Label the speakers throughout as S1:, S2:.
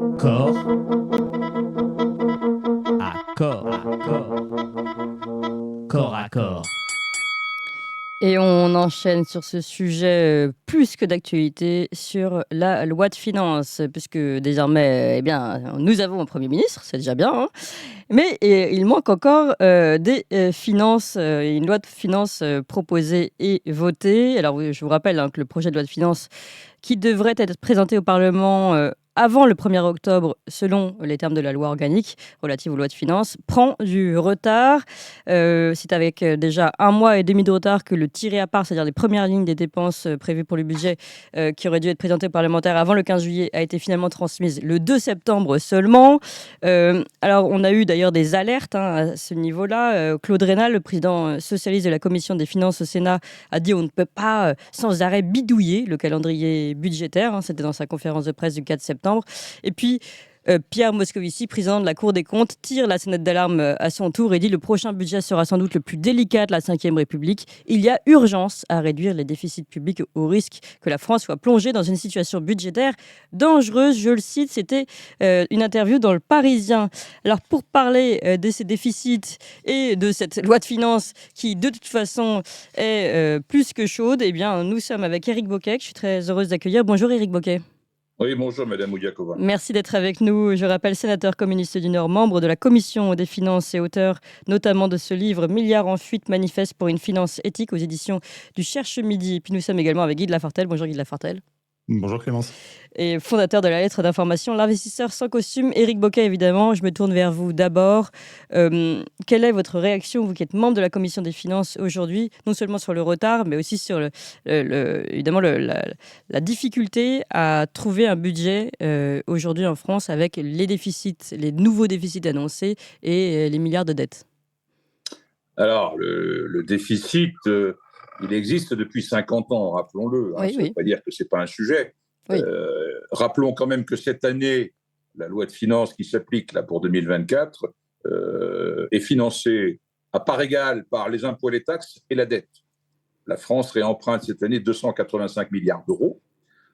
S1: Corps à corps, corps à corps.
S2: Et on enchaîne sur ce sujet plus que d'actualité sur la loi de finances, puisque désormais, nous avons un Premier ministre, c'est déjà bien, hein, mais il manque encore des finances, une loi de finances proposée et votée. Alors, oui, je vous rappelle que le projet de loi de finances qui devrait être présenté au Parlement avant le 1er octobre, selon les termes de la loi organique relative aux lois de finances, prend du retard. C'est avec déjà 1 mois et demi de retard que le tiré à part, c'est-à-dire les premières lignes des dépenses prévues pour le budget, qui aurait dû être présenté aux parlementaires avant le 15 juillet, a été finalement transmise le 2 septembre seulement. Alors, on a eu d'ailleurs des alertes à ce niveau-là. Claude Raynal, le président socialiste de la Commission des finances au Sénat, a dit on ne peut pas sans arrêt bidouiller le calendrier budgétaire. C'était dans sa conférence de presse du 4 septembre. Et puis, Pierre Moscovici, président de la Cour des comptes, tire la sonnette d'alarme à son tour et dit le prochain budget sera sans doute le plus délicat de la Ve République. Il y a urgence à réduire les déficits publics au risque que la France soit plongée dans une situation budgétaire dangereuse. Je le cite, c'était une interview dans Le Parisien. Alors pour parler de ces déficits et de cette loi de finances qui de toute façon est plus que chaude, eh bien nous sommes avec Éric Bocquet, que je suis très heureuse d'accueillir. Bonjour Éric Bocquet.
S3: Oui, bonjour Madame Oudiakova.
S2: Merci d'être avec nous. Je rappelle, sénateur communiste du Nord, membre de la Commission des finances et auteur notamment de ce livre « Milliards en fuite, manifeste pour une finance éthique » aux éditions du Cherche Midi. Et puis nous sommes également avec Guy de Lafortelle. Bonjour Guy de Lafortelle.
S4: Bonjour Clémence.
S2: Et fondateur de la lettre d'information L'investisseur sans costume. Éric Bocquet, évidemment, je me tourne vers vous d'abord. Quelle est votre réaction, vous qui êtes membre de la Commission des finances aujourd'hui, non seulement sur le retard, mais aussi sur évidemment la difficulté à trouver un budget aujourd'hui en France avec les déficits, les nouveaux déficits annoncés et les milliards de dettes?
S3: Alors, le déficit, il existe depuis 50 ans, rappelons-le.
S2: Oui,
S3: Ça ne veut pas dire que ce n'est pas un sujet.
S2: Oui.
S3: Rappelons quand même que cette année, la loi de finances qui s'applique là, pour 2024 est financée à part égale par les impôts et les taxes et la dette. La France réemprunte cette année 285 milliards d'euros,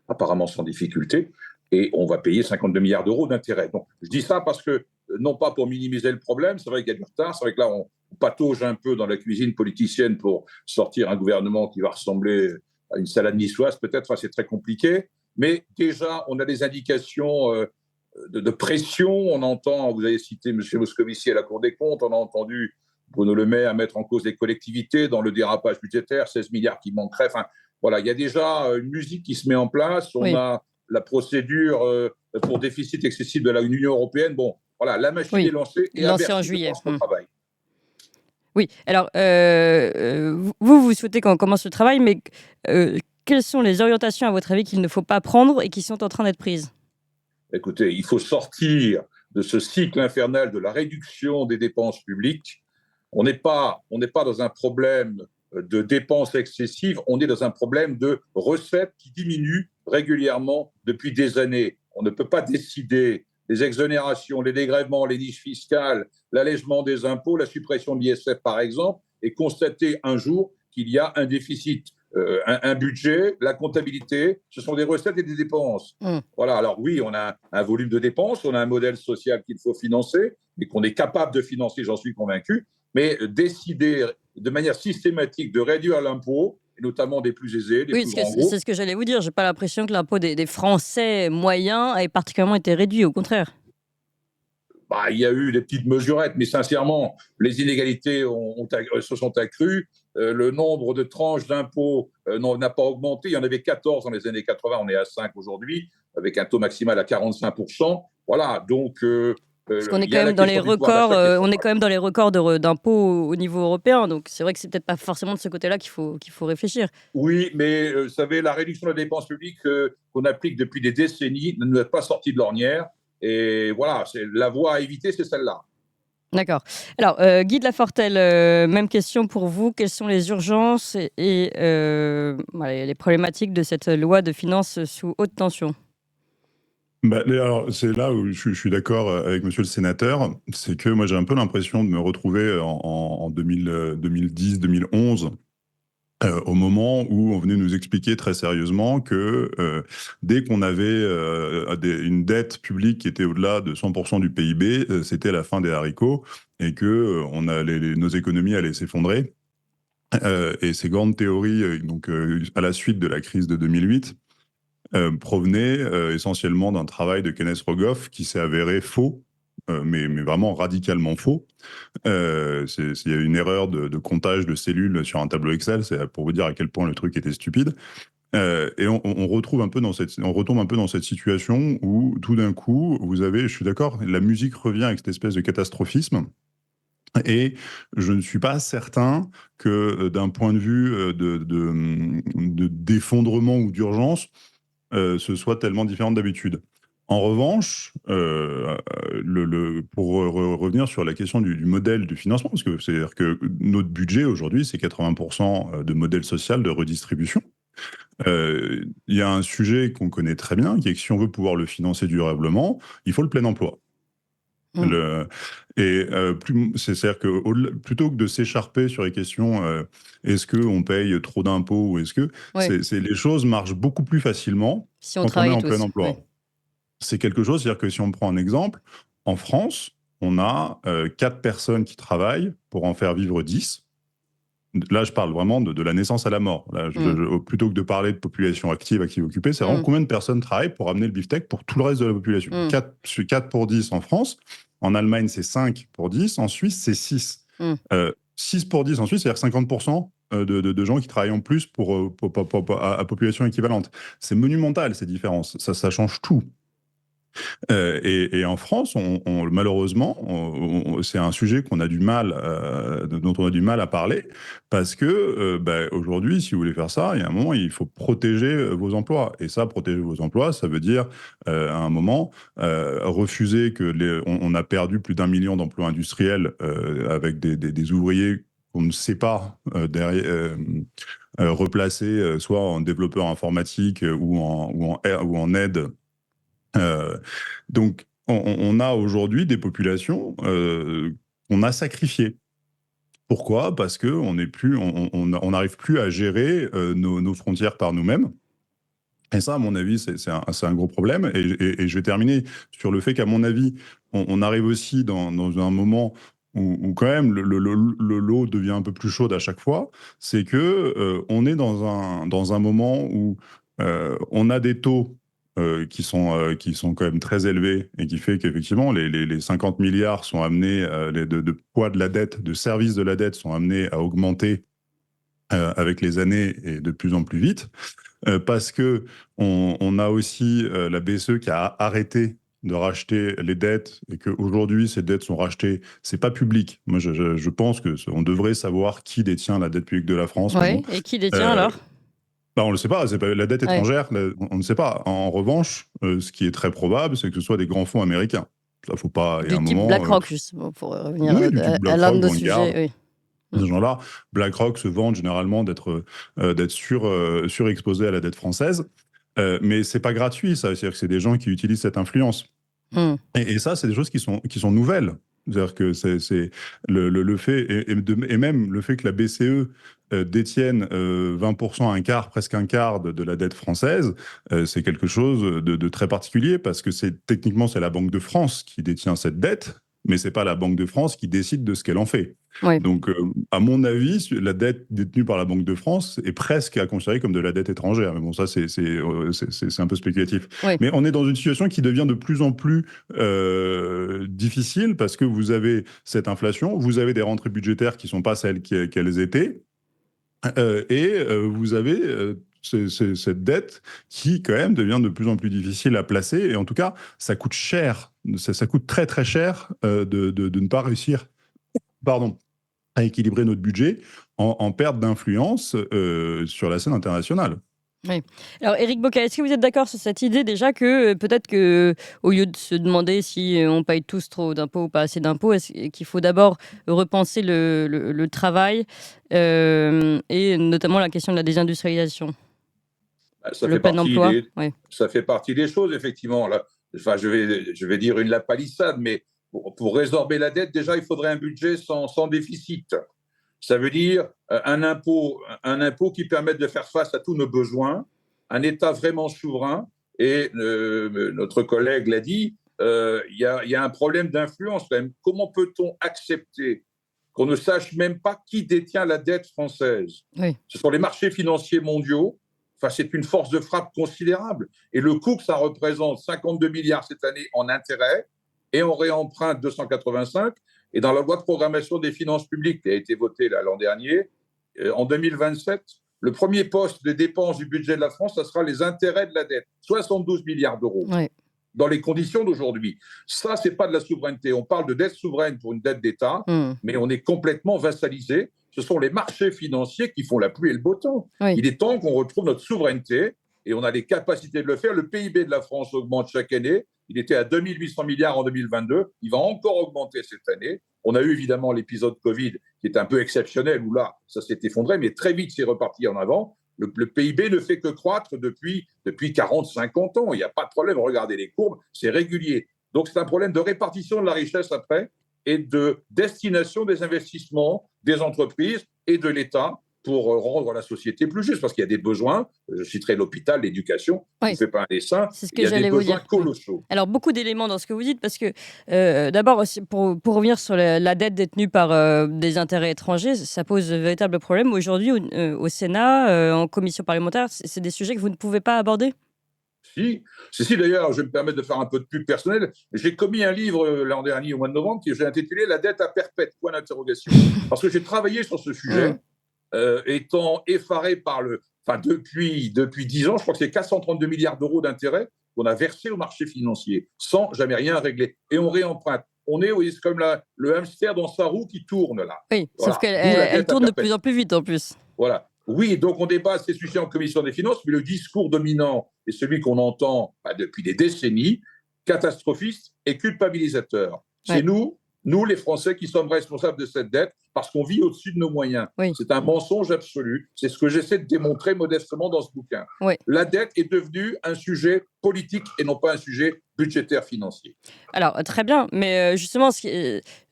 S3: apparemment sans difficulté, et on va payer 52 milliards d'euros d'intérêts. Donc, je dis ça parce que, non pas pour minimiser le problème, c'est vrai qu'il y a du retard, c'est vrai que là, on patauge un peu dans la cuisine politicienne pour sortir un gouvernement qui va ressembler à une salade niçoise, peut-être, c'est très compliqué, mais déjà, on a des indications de pression, on entend, vous avez cité M. Moscovici à la Cour des comptes, on a entendu Bruno Le Maire mettre en cause les collectivités dans le dérapage budgétaire, 16 milliards qui manqueraient, enfin, voilà, il y a déjà une musique qui se met en place, on a la procédure pour déficit excessif de l'Union européenne. Bon, voilà, la machine est lancée et
S2: lancée en juillet.
S3: On travaille.
S2: Oui, alors vous souhaitez qu'on commence le travail, mais quelles sont les orientations, à votre avis, qu'il ne faut pas prendre et qui sont en train d'être prises?
S3: Écoutez, il faut sortir de ce cycle infernal de la réduction des dépenses publiques. On n'est pas dans un problème de dépenses excessives, on est dans un problème de recettes qui diminuent régulièrement depuis des années. On ne peut pas décider les exonérations, les dégrèvements, les niches fiscales, l'allègement des impôts, la suppression de l'ISF par exemple, et constater un jour qu'il y a un déficit. Un budget, la comptabilité, ce sont des recettes et des dépenses. Voilà, alors oui, on a un volume de dépenses, on a un modèle social qu'il faut financer, mais qu'on est capable de financer, j'en suis convaincu, mais décider de manière systématique de réduire l'impôt, et notamment des plus aisés, des plus grands groupes.
S2: C'est ce que j'allais vous dire. Je n'ai pas l'impression que l'impôt des Français moyens ait particulièrement été réduit, au contraire.
S3: Il y a eu des petites mesurettes, mais sincèrement, les inégalités se sont accrues. Le nombre de tranches d'impôts n'a pas augmenté. Il y en avait 14 dans les années 80, on est à 5 aujourd'hui, avec un taux maximal à 45%. Voilà, donc...
S2: Parce qu'on est quand même dans les records, d'impôts au niveau européen, donc c'est vrai que c'est peut-être pas forcément de ce côté-là qu'il faut réfléchir.
S3: Oui, mais vous savez, la réduction des dépenses publiques qu'on applique depuis des décennies ne nous est pas sortie de l'ornière. Et voilà, la voie à éviter, c'est celle-là.
S2: D'accord. Alors, Guy de Lafortelle, même question pour vous. Quelles sont les urgences et les problématiques de cette loi de finances sous haute tension?
S4: Alors, c'est là où je suis d'accord avec monsieur le sénateur. C'est que moi, j'ai un peu l'impression de me retrouver en 2010, 2011, Au moment où on venait nous expliquer très sérieusement que dès qu'on avait une dette publique qui était au-delà de 100% du PIB, c'était la fin des haricots et que nos économies allaient s'effondrer. Et ces grandes théories, à la suite de la crise de 2008, provenaient essentiellement d'un travail de Kenneth Rogoff qui s'est avéré faux, mais vraiment radicalement faux. Il y a une erreur de comptage de cellules sur un tableau Excel, c'est pour vous dire à quel point le truc était stupide. Et on retombe un peu dans cette situation où tout d'un coup, je suis d'accord, la musique revient avec cette espèce de catastrophisme. Et je ne suis pas certain que d'un point de vue d'effondrement ou d'urgence, ce soit tellement différent d'habitude. En revanche, pour revenir sur la question du modèle de financement, parce que c'est-à-dire que notre budget aujourd'hui, c'est 80% de modèle social de redistribution. Il y a un sujet qu'on connaît très bien, qui est que si on veut pouvoir le financer durablement, il faut le plein emploi. C'est-à-dire que plutôt que de s'écharper sur les questions, est-ce qu'on paye trop d'impôts ou est-ce que les choses marchent beaucoup plus facilement
S2: si on
S4: quand on est
S2: travaille
S4: en
S2: tous.
S4: plein emploi.
S2: Ouais.
S4: C'est quelque chose, c'est-à-dire que si on prend un exemple, en France, on a 4 personnes qui travaillent pour en faire vivre 10. Là, je parle vraiment de la naissance à la mort. Là, plutôt que de parler de population active occupée, c'est vraiment combien de personnes travaillent pour amener le beefsteak pour tout le reste de la population. 4 pour 10 en France. En Allemagne, c'est 5 pour 10. En Suisse, c'est 6. 6 pour 10 en Suisse, c'est-à-dire 50% de gens qui travaillent en plus à population équivalente. C'est monumental, ces différences. Ça change tout. Et en France, malheureusement, c'est un sujet dont on a du mal à parler, parce que aujourd'hui, si vous voulez faire ça, il y a un moment, il faut protéger vos emplois. Et ça, protéger vos emplois, ça veut dire, à un moment, refuser on a perdu plus d'1 million d'emplois industriels avec des ouvriers qu'on ne sait pas replacer, soit en développeur informatique ou en aide. Donc, on a aujourd'hui des populations qu'on a sacrifiées. Pourquoi ? Parce qu'on n'arrive plus à gérer nos frontières par nous-mêmes. Et ça, à mon avis, c'est un gros problème. Et je vais terminer sur le fait qu'à mon avis, on arrive aussi dans un moment où quand même l'eau devient un peu plus chaude à chaque fois. C'est que on est dans un moment où on a des taux qui sont quand même très élevés et qui fait qu'effectivement les 50 milliards sont amenés, de poids de la dette, de service de la dette sont amenés à augmenter avec les années et de plus en plus vite. Parce que on a aussi la BCE qui a arrêté de racheter les dettes et qu'aujourd'hui, ces dettes sont rachetées. C'est pas public. Moi, je pense qu'on devrait savoir qui détient la dette publique de la France.
S2: Ouais, et qui détient alors ?
S4: On ne le sait pas, c'est pas la dette étrangère, on ne sait pas. En revanche, ce qui est très probable, c'est que ce soit des grands fonds américains. Ça, faut pas.
S2: Du type BlackRock, justement, pour revenir à l'un de nos sujets.
S4: Ces gens-là, BlackRock se vantent généralement d'être surexposés à la dette française, mais c'est pas gratuit, ça. C'est-à-dire que c'est des gens qui utilisent cette influence. Et ça, c'est des choses qui sont nouvelles. C'est-à-dire que c'est le fait, et même le fait que la BCE détienne 20%, presque un quart de la dette française, c'est quelque chose de très particulier, parce que techniquement, c'est la Banque de France qui détient cette dette, mais c'est pas la Banque de France qui décide de ce qu'elle en fait.
S2: Oui.
S4: Donc, à mon avis, la dette détenue par la Banque de France est presque à considérer comme de la dette étrangère. Mais bon, ça, c'est un peu spéculatif.
S2: Oui.
S4: Mais on est dans une situation qui devient de plus en plus difficile, parce que vous avez cette inflation, vous avez des rentrées budgétaires qui ne sont pas celles qu'elles étaient, et vous avez cette dette qui, quand même, devient de plus en plus difficile à placer. Et en tout cas, ça coûte cher. Ça coûte très, très cher de ne pas réussir à équilibrer notre budget en perte d'influence sur la scène internationale.
S2: Oui. Alors, Éric Boca, est-ce que vous êtes d'accord sur cette idée déjà que peut-être qu'au lieu de se demander si on paye tous trop d'impôts ou pas assez d'impôts, est-ce qu'il faut d'abord repenser le travail et notamment la question de la désindustrialisation ?
S3: Ça fait partie des choses, effectivement. Là, enfin, je vais dire une lapalissade, mais pour résorber la dette, déjà, il faudrait un budget sans déficit. Ça veut dire un impôt qui permette de faire face à tous nos besoins, un État vraiment souverain. Et notre collègue l'a dit, il y a un problème d'influence quand même. Comment peut-on accepter qu'on ne sache même pas qui détient la dette française?
S2: Oui.
S3: Ce sont les marchés financiers mondiaux. Enfin, c'est une force de frappe considérable. Et le coût que ça représente, 52 milliards cette année en intérêts, et on réemprunte 285. Et dans la loi de programmation des finances publiques qui a été votée l'an dernier, en 2027, le premier poste des dépenses du budget de la France, ça sera les intérêts de la dette, 72 milliards d'euros.
S2: Oui.
S3: Dans les conditions d'aujourd'hui. Ça, c'est pas de la souveraineté. On parle de dette souveraine pour une dette d'État, mais on est complètement vassalisé. Ce sont les marchés financiers qui font la pluie et le beau temps.
S2: Oui.
S3: Il est temps qu'on retrouve notre souveraineté et on a les capacités de le faire. Le PIB de la France augmente chaque année. Il était à 2800 milliards en 2022. Il va encore augmenter cette année. On a eu évidemment l'épisode Covid qui est un peu exceptionnel où là, ça s'est effondré, mais très vite, c'est reparti en avant. Le PIB ne fait que croître depuis 40-50 ans. Il n'y a pas de problème. Regardez les courbes, c'est régulier. Donc, c'est un problème de répartition de la richesse après et de destination des investissements des entreprises et de l'État pour rendre la société plus juste. Parce qu'il y a des besoins, je citerai l'hôpital, l'éducation,
S2: Oui.
S3: je ne fais pas un dessin,
S2: C'est ce que
S3: il y a des
S2: j'allais vous
S3: besoins
S2: dire.
S3: colossaux.
S2: Alors, beaucoup d'éléments dans ce que vous dites, parce que d'abord, aussi, pour revenir sur la dette détenue par des intérêts étrangers, ça pose de véritables problèmes. Aujourd'hui, au Sénat, en commission parlementaire, c'est des sujets que vous ne pouvez pas aborder?
S3: Si, d'ailleurs, je vais me permettre de faire un peu de pub personnelle. J'ai commis un livre l'an dernier, au mois de novembre, que j'ai intitulé « La dette à perpète », point d'interrogation. Parce que j'ai travaillé sur ce sujet, étant effaré par depuis 10 ans, je crois que c'est 432 milliards d'euros d'intérêts qu'on a versés au marché financier, sans jamais rien régler. Et on réemprunte. On est comme le hamster dans sa roue qui tourne, là.
S2: Oui,
S3: Voilà.
S2: sauf qu'elle tourne de plus en plus vite, en plus.
S3: Voilà. Oui, donc on débat ces sujets en commission des finances, mais le discours dominant est celui qu'on entend depuis des décennies, catastrophiste et culpabilisateur. C'est nous, les Français, qui sommes responsables de cette dette parce qu'on vit au-dessus de nos moyens.
S2: Oui.
S3: C'est un mensonge absolu. C'est ce que j'essaie de démontrer modestement dans ce bouquin.
S2: Oui.
S3: La dette est devenue un sujet politique et non pas un sujet budgétaire financier.
S2: Alors, très bien, mais justement,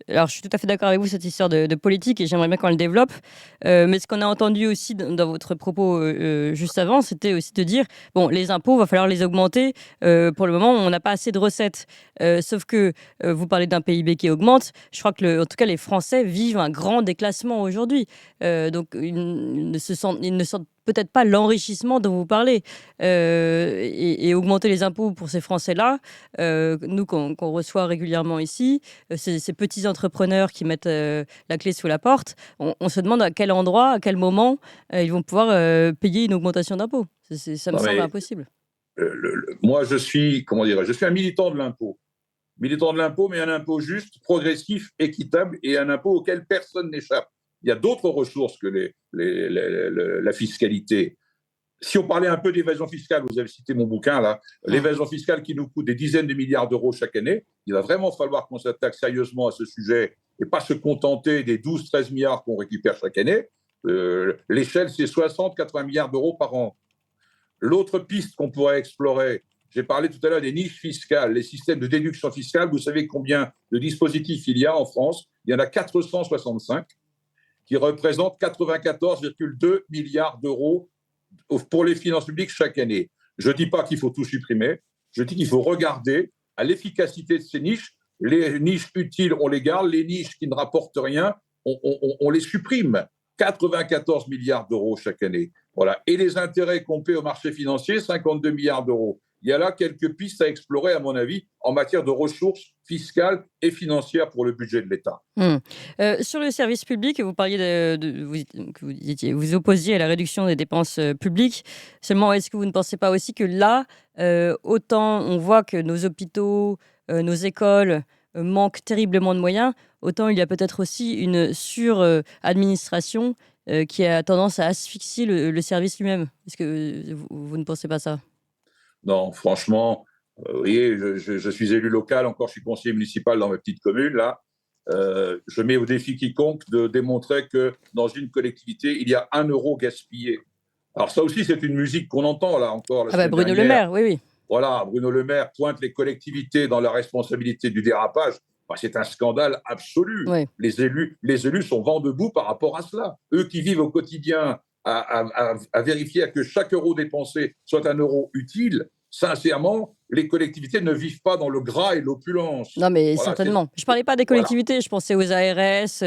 S2: alors, je suis tout à fait d'accord avec vous, cette histoire de politique, et j'aimerais bien qu'on le développe. Mais ce qu'on a entendu aussi dans votre propos juste avant, c'était aussi de dire, bon, les impôts, il va falloir les augmenter. Pour le moment, on n'a pas assez de recettes. Sauf que vous parlez d'un PIB qui augmente. Je crois que, en tout cas, les Français vivent un grand déclassement aujourd'hui. Donc, ils ne sentent peut-être pas l'enrichissement dont vous parlez. Et augmenter les impôts pour ces Français-là, nous, qu'on reçoit régulièrement ici, ces petits entrepreneurs qui mettent la clé sous la porte, on se demande à quel endroit, à quel moment ils vont pouvoir payer une augmentation d'impôts. Ça me semble impossible.
S3: Moi, je suis un militant de l'impôt. Militant de l'impôt, mais un impôt juste, progressif, équitable et un impôt auquel personne n'échappe. Il y a d'autres ressources que la fiscalité. Si on parlait un peu d'évasion fiscale, vous avez cité mon bouquin là, l'évasion fiscale qui nous coûte des dizaines de milliards d'euros chaque année, il va vraiment falloir qu'on s'attaque sérieusement à ce sujet et pas se contenter des 12-13 milliards qu'on récupère chaque année. L'échelle, c'est 60-80 milliards d'euros par an. L'autre piste qu'on pourrait explorer, j'ai parlé tout à l'heure des niches fiscales, les systèmes de déduction fiscale. Vous savez combien de dispositifs il y a en France? Il y en a 465 qui représentent 94,2 milliards d'euros pour les finances publiques chaque année. Je ne dis pas qu'il faut tout supprimer, je dis qu'il faut regarder à l'efficacité de ces niches. Les niches utiles, on les garde, les niches qui ne rapportent rien, on les supprime. 94 milliards d'euros chaque année. Voilà. Et les intérêts qu'on paie au marché financier, 52 milliards d'euros. Il y a là quelques pistes à explorer, à mon avis, en matière de ressources fiscales et financières pour le budget de l'État.
S2: Sur le service public, vous parliez vous opposiez à la réduction des dépenses publiques. Seulement, est-ce que vous ne pensez pas aussi que là, autant on voit que nos hôpitaux, nos écoles manquent terriblement de moyens, autant il y a peut-être aussi une sur-administration qui a tendance à asphyxier le service lui-même. Est-ce que vous ne pensez pas ça ?
S3: Non, franchement, vous voyez, je suis élu local, encore je suis conseiller municipal dans ma petite commune, là. Je mets au défi quiconque de démontrer que dans une collectivité, il y a 1 euro gaspillé. Alors ça aussi, c'est une musique qu'on entend, là, encore.
S2: Bruno Le Maire, oui.
S3: Voilà, Bruno Le Maire pointe les collectivités dans la responsabilité du dérapage. C'est un scandale absolu.
S2: Ouais.
S3: Les élus sont vent debout par rapport à cela. Eux qui vivent au quotidien à vérifier que chaque euro dépensé soit un euro utile, sincèrement, les collectivités ne vivent pas dans le gras et l'opulence.
S2: Non, mais
S3: Voilà,
S2: certainement. Je parlais pas des
S3: voilà.
S2: collectivités, je pensais aux ARS,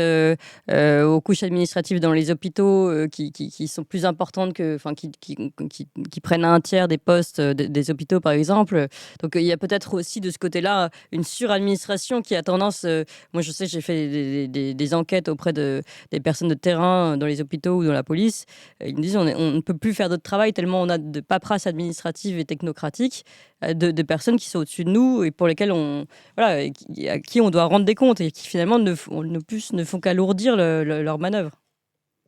S2: aux couches administratives dans les hôpitaux qui sont plus importantes qui prennent un tiers des postes des hôpitaux, par exemple. Donc, il y a peut-être aussi de ce côté-là une suradministration qui a tendance. Moi, je sais, j'ai fait des enquêtes auprès des personnes de terrain dans les hôpitaux ou dans la police. Ils me disent on ne peut plus faire d'autre travail tellement on a de paperasse administrative et technocratique de personnes qui sont au-dessus de nous et pour lesquelles à qui on doit rendre des comptes et qui finalement ne font qu'alourdir leur manœuvre.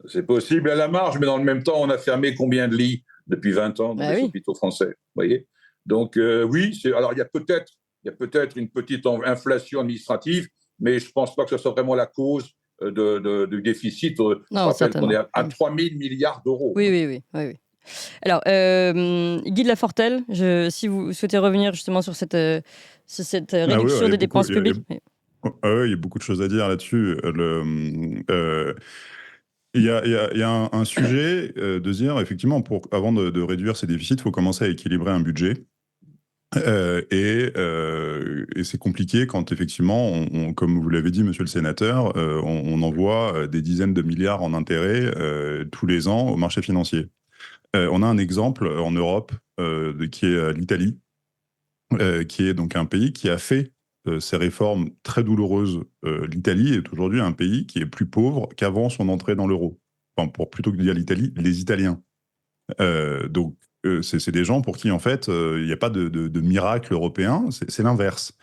S3: C'est possible à la marge, mais dans le même temps, on a fermé combien de lits depuis 20 ans dans les hôpitaux français, vous voyez. Donc oui, alors il y a peut-être une petite inflation administrative, mais je ne pense pas que ce soit vraiment la cause du déficit. Je rappelle qu'on est à 3 000 milliards d'euros.
S2: Oui. Alors, Guy de Lafortelle, si vous souhaitez revenir justement sur cette réduction des dépenses publiques.
S4: Il y a beaucoup de choses à dire là-dessus. Il y a un sujet de dire, effectivement, avant de réduire ces déficits, il faut commencer à équilibrer un budget. Et c'est compliqué quand, effectivement, comme vous l'avez dit, monsieur le sénateur, on envoie des dizaines de milliards en intérêts tous les ans au marché financier. On a un exemple en Europe qui est l'Italie, qui est donc un pays qui a fait ces réformes très douloureuses. L'Italie est aujourd'hui un pays qui est plus pauvre qu'avant son entrée dans l'euro. Enfin, plutôt que de dire l'Italie, les Italiens. Donc, c'est des gens pour qui, en fait, il n'y a pas de miracle européen, c'est l'inverse.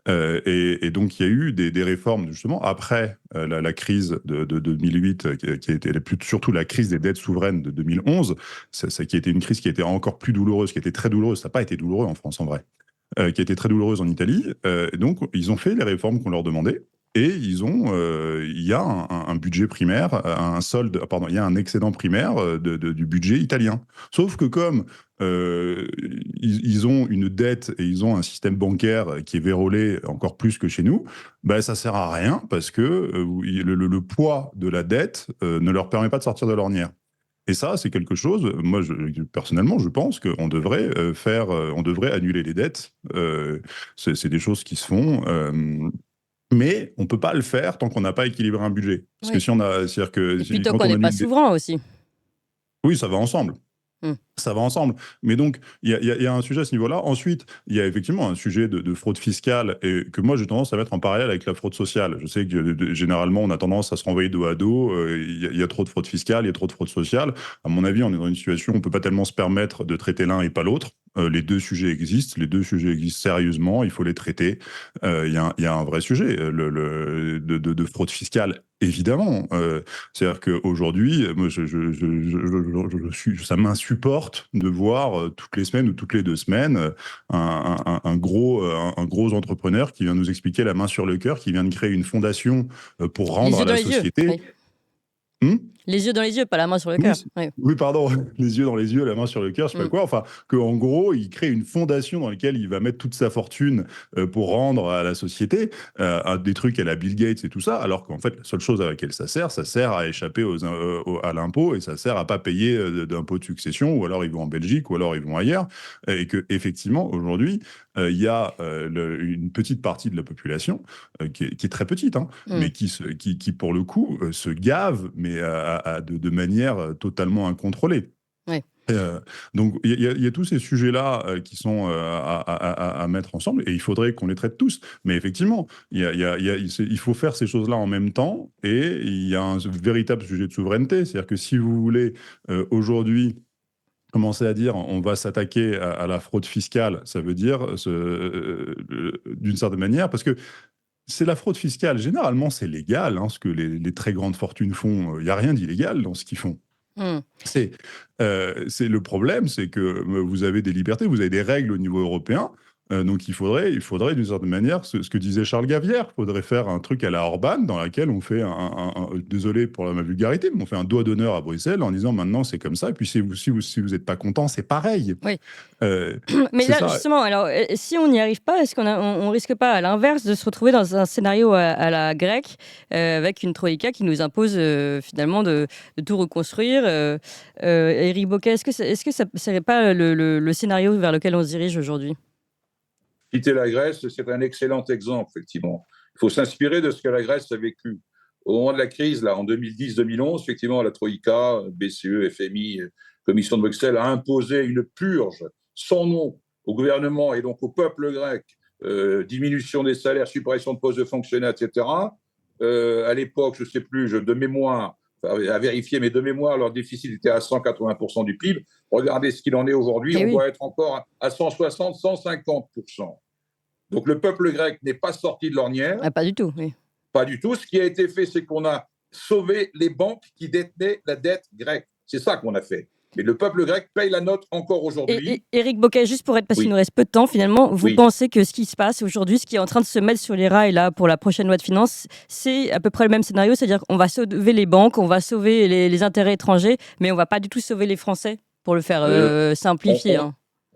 S4: Et donc, il y a eu des réformes, justement, après la crise de 2008, qui a été surtout la crise des dettes souveraines de 2011, ça qui a été une crise qui a été encore plus douloureuse, qui a été très douloureuse. Ça n'a pas été douloureux en France, en vrai. Qui a été très douloureuse en Italie. Donc, ils ont fait les réformes qu'on leur demandait. Et il y a un budget primaire, il y a un excédent primaire du budget italien. Sauf que comme ils ont une dette et ils ont un système bancaire qui est vérolé encore plus que chez nous, ça sert à rien parce que le poids de la dette ne leur permet pas de sortir de l'ornière. Et ça, c'est quelque chose, moi, personnellement, je pense qu'on devrait on devrait annuler les dettes. C'est des choses qui se font. Mais on ne peut pas le faire tant qu'on n'a pas équilibré un budget. Parce que si on a. Et
S2: puis tant qu'on n'est pas souverain aussi.
S4: Oui, ça va ensemble. Ça va ensemble. Mais donc, il y a un sujet à ce niveau-là. Ensuite, il y a effectivement un sujet de fraude fiscale et que moi, j'ai tendance à mettre en parallèle avec la fraude sociale. Je sais que généralement, on a tendance à se renvoyer dos à dos. Il y a trop de fraude fiscale, il y a trop de fraude sociale. À mon avis, on est dans une situation où on ne peut pas tellement se permettre de traiter l'un et pas l'autre. Les deux sujets existent sérieusement, il faut les traiter. Il y a un vrai sujet de fraude fiscale, évidemment. C'est-à-dire qu'aujourd'hui, moi, ça m'insupporte de voir toutes les semaines ou toutes les 2 semaines un gros entrepreneur qui vient nous expliquer la main sur le cœur, qui vient de créer une fondation pour rendre à la société.
S2: Les yeux dans les yeux, pas la main sur le cœur.
S4: Oui, pardon, les yeux dans les yeux, la main sur le cœur, je sais pas quoi. Enfin, qu'en gros, il crée une fondation dans laquelle il va mettre toute sa fortune pour rendre à la société des trucs à la Bill Gates et tout ça, alors qu'en fait, la seule chose à laquelle ça sert à échapper à l'impôt et ça sert à pas payer d'impôt de succession, ou alors ils vont en Belgique, ou alors ils vont ailleurs. Et que effectivement, aujourd'hui, il y a une petite partie de la population qui est très petite, mais qui pour le coup se gave, mais de manière totalement incontrôlée.
S2: Oui.
S4: Donc il y a tous ces sujets-là qui sont à mettre ensemble et il faudrait qu'on les traite tous. Mais effectivement, il faut faire ces choses-là en même temps et il y a un véritable sujet de souveraineté. C'est-à-dire que si vous voulez aujourd'hui commencer à dire on va s'attaquer à la fraude fiscale, ça veut dire d'une certaine manière, parce que c'est la fraude fiscale. Généralement, c'est légal, ce que les très grandes fortunes font. Il n'y a rien d'illégal dans ce qu'ils font. C'est le problème, c'est que vous avez des libertés, vous avez des règles au niveau européen. Donc il faudrait d'une certaine manière, ce que disait Charles Gavière, il faudrait faire un truc à la Orban dans laquelle on fait désolé pour ma vulgarité, mais on fait un doigt d'honneur à Bruxelles en disant maintenant c'est comme ça, et puis si vous êtes pas content, c'est pareil.
S2: Oui.
S4: Euh,
S2: Mais
S4: c'est
S2: là,
S4: ça.
S2: justement, alors, si on n'y arrive pas, est-ce qu'on risque pas, à l'inverse, de se retrouver dans un scénario à la grecque, avec une troïka qui nous impose finalement de tout reconstruire Éric Bocquet, est-ce que ça ne serait pas le scénario vers lequel on se dirige aujourd'hui?
S3: Quitter la Grèce, c'est un excellent exemple, effectivement. Il faut s'inspirer de ce que la Grèce a vécu. Au moment de la crise, là, en 2010-2011, effectivement, la Troïka, BCE, FMI, Commission de Bruxelles, a imposé une purge sans nom au gouvernement et donc au peuple grec, diminution des salaires, suppression de postes de fonctionnaires, etc. À l'époque, je ne sais plus, de mémoire, à vérifier, mais de mémoire, leur déficit était à 180% du PIB. Regardez ce qu'il en est aujourd'hui, on doit être encore à 160-150%. Donc le peuple grec n'est pas sorti de l'ornière.
S2: Ah, pas du tout, oui.
S3: Pas du tout. Ce qui a été fait, c'est qu'on a sauvé les banques qui détenaient la dette grecque. C'est ça qu'on a fait. Mais le peuple grec paye la note encore aujourd'hui.
S2: Et Éric Bocquet, juste pour être, parce qu'il nous reste peu de temps finalement, vous pensez que ce qui se passe aujourd'hui, ce qui est en train de se mettre sur les rails là pour la prochaine loi de finances, c'est à peu près le même scénario, c'est-à-dire qu'on va sauver les banques, on va sauver les intérêts étrangers, mais on va pas du tout sauver les Français, pour le faire simplifier.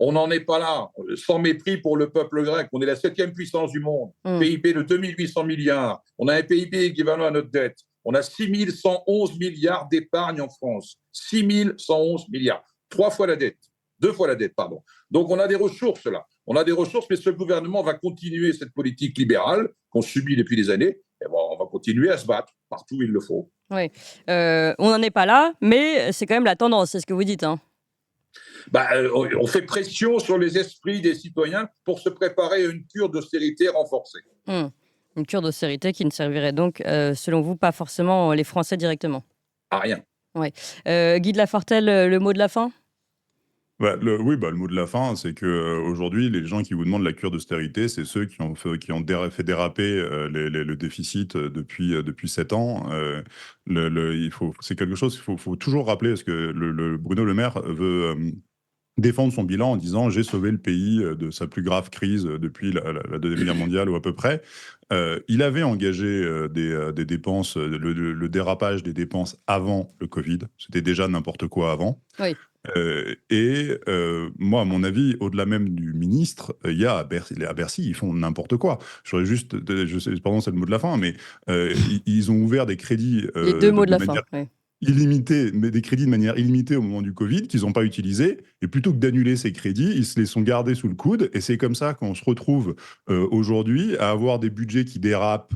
S3: On n'en est pas là, sans mépris pour le peuple grec. On est la 7e puissance du monde, PIB de 2800 milliards. On a un PIB équivalent à notre dette. On a 6111 milliards d'épargne en France. 6111 milliards. 3 fois la dette. 2 fois la dette, pardon. Donc on a des ressources là. On a des ressources, mais ce gouvernement va continuer cette politique libérale qu'on subit depuis des années. Et bon, on va continuer à se battre partout où il le faut.
S2: Oui. On n'en est pas là, mais c'est quand même la tendance, c'est ce que vous dites.
S3: On fait pression sur les esprits des citoyens pour se préparer à une cure d'austérité renforcée.
S2: Une cure d'austérité qui ne servirait donc, selon vous, pas forcément les Français directement.
S3: À rien.
S2: Ouais. Guy de Lafortelle, le mot de la fin?
S4: Le mot de la fin, c'est que aujourd'hui, les gens qui vous demandent la cure d'austérité, c'est ceux qui ont fait déraper le déficit depuis 7 ans. C'est quelque chose qu'il faut toujours rappeler, parce que le Bruno Le Maire veut défendre son bilan en disant « j'ai sauvé le pays de sa plus grave crise depuis la Deuxième Guerre mondiale ou à peu près ». Il avait engagé des dépenses, le dérapage des dépenses avant le Covid. C'était déjà n'importe quoi avant.
S2: Oui.
S4: Moi, à mon avis, au-delà même du ministre, il y a à Bercy, ils font n'importe quoi. J'aurais juste, je sais, pardon, c'est le mot de la fin, mais ils ont ouvert des crédits
S2: les deux mots de la fin,
S4: illimité, mais des crédits de manière illimitée au moment du Covid qu'ils n'ont pas utilisés. Et plutôt que d'annuler ces crédits, ils se les sont gardés sous le coude. Et c'est comme ça qu'on se retrouve aujourd'hui à avoir des budgets qui dérapent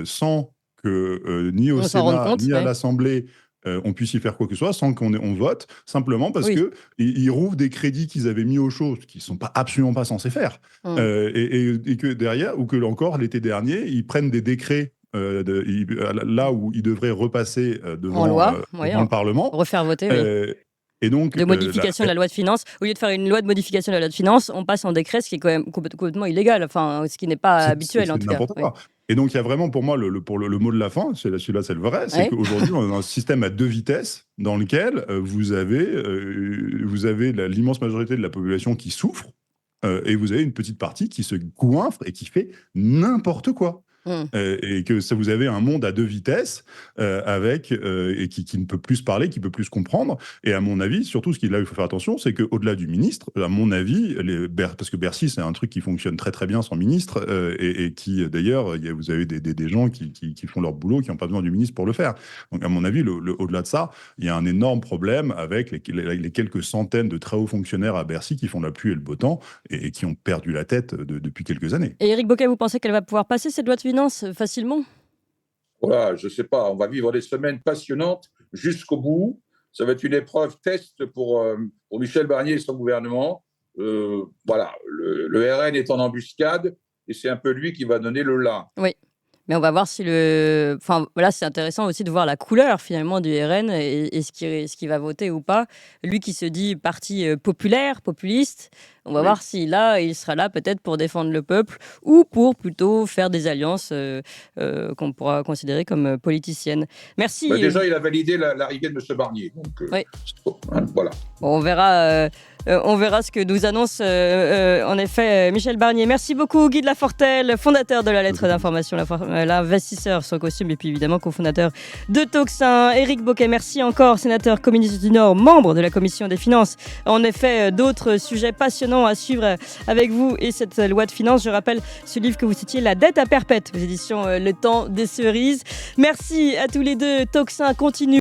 S4: sans que ni au Sénat ni à l'Assemblée on puisse y faire quoi que ce soit, sans qu'on vote, simplement parce qu'ils rouvrent des crédits qu'ils avaient mis au chaud, qu'ils ne sont absolument pas censés faire. Et que derrière, ou que encore l'été dernier, ils prennent des décrets là où ils devraient repasser devant le Parlement.
S2: Refaire voter,
S4: et donc,
S2: de modification de la loi de finances. Au lieu de faire une loi de modification de la loi de finances, on passe en décret, ce qui est quand même complètement illégal, enfin, ce qui n'est pas habituel en tout cas.
S4: Et donc, il y a vraiment pour moi le mot de la fin, celui-là c'est le vrai, c'est qu'aujourd'hui on a un système à 2 vitesses dans lequel vous avez l'immense majorité de la population qui souffre et vous avez une petite partie qui se goinfre et qui fait n'importe quoi. Et que ça, vous avez un monde à 2 vitesses et qui ne peut plus se parler, qui ne peut plus se comprendre. Et à mon avis, surtout, là où il faut faire attention, c'est qu'au-delà du ministre, à mon avis, parce que Bercy, c'est un truc qui fonctionne très très bien sans ministre, et qui, d'ailleurs, vous avez des gens qui font leur boulot, qui n'ont pas besoin du ministre pour le faire. Donc, à mon avis, au-delà de ça, il y a un énorme problème avec les quelques centaines de très hauts fonctionnaires à Bercy qui font la pluie et le beau temps et qui ont perdu la tête depuis quelques années.
S2: Et Éric Bocquet, vous pensez qu'elle va pouvoir passer cette loi de finances facilement?
S3: Voilà, je ne sais pas. On va vivre des semaines passionnantes jusqu'au bout. Ça va être une épreuve test pour Michel Barnier et son gouvernement. Voilà, le RN est en embuscade et c'est un peu lui qui va donner le là.
S2: Oui. Mais on va voir si Enfin, voilà, c'est intéressant aussi de voir la couleur finalement du RN et ce qui va voter ou pas. Lui qui se dit parti populaire, populiste, On va
S3: Oui.
S2: voir si là, il sera là peut-être pour défendre le peuple ou pour plutôt faire des alliances qu'on pourra considérer comme politiciennes. Merci.
S3: Déjà, il a validé l'arrivée de M. Barnier. Donc,
S2: Oui.
S3: Voilà.
S2: Bon, on verra ce que nous annonce en effet Michel Barnier. Merci beaucoup Guy de Lafortelle, fondateur de la lettre d'information, l'investisseur sans costume et puis évidemment cofondateur de Tocsin. Éric Bocquet, merci encore, sénateur communiste du Nord, membre de la commission des finances. En effet, d'autres sujets passionnants à suivre avec vous et cette loi de finances. Je rappelle ce livre que vous citiez, La dette à perpète, aux éditions Le Temps des Cerises. Merci à tous les deux. Tocsin continue.